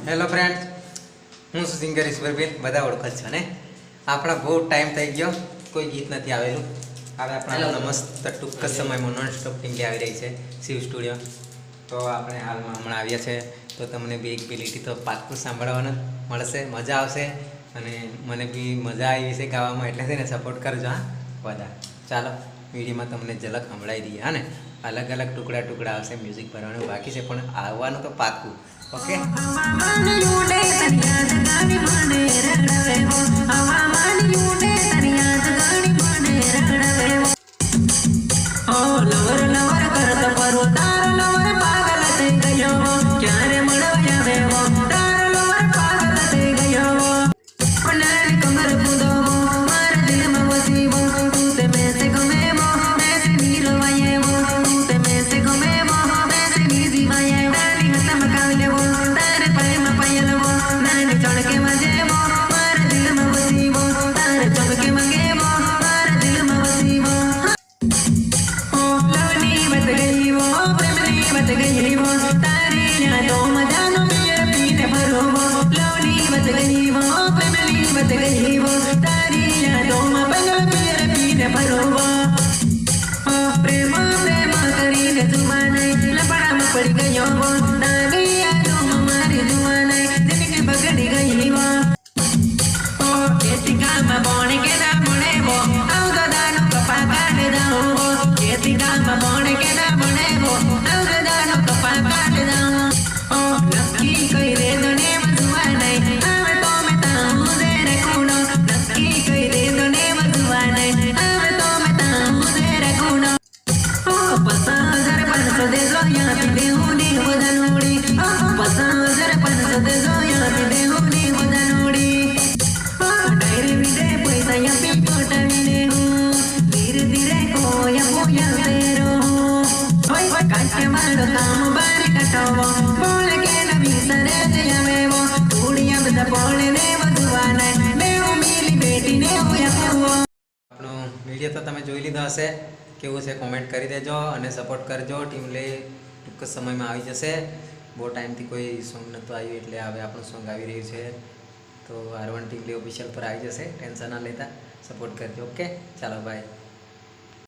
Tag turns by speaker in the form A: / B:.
A: Hello friends, હું છું singer ઈશ્વરબેન, બધા ઓળખ છો ને. આપણા બહુ ટાઈમ થઈ ગયો, કોઈ ગીત નથી આવેલું. હવે આપણા મસ્ત ટૂંક જ સમયમાં નોન સ્ટોપ ટીંગલી આવી રહી છે શિવ સ્ટુડિયો. તો આપણે હાલમાં હમણાં આવ્યા છે, તો તમને બી એક બે લીટી તો પાક્કું સાંભળવાનું મળશે, મજા આવશે. અને મને બી મજા આવી છે ગાવામાં, એટલે છે ને સપોર્ટ કરજો હા બધા. ચાલો વિડીયોમાં તમને ઝલક સંભળાવી દઈએ હા ને. અલગ અલગ ટુકડા આવશે, મ્યુઝિક ભરવાનું બાકી છે પણ આવવાનું તો પાક્કું. ઓકે. વિડીયો તો તમે જોઈ લીધો હશે, કેવું છે કોમેન્ટ કરી દેજો અને સપોર્ટ કરજો. ટીમલે ટૂંક જ સમયમાં આવી જશે. બહુ ટાઈમથી કોઈ સોંગ નહોતું આવ્યું, એટલે હવે આપણું સોંગ આવી રહ્યું છે. તો R1 ટીમલે ઓફિશિયલ પર આવી જશે, ટેન્શન ના લેતા, સપોર્ટ કરજો. ઓકે, ચાલો બાય.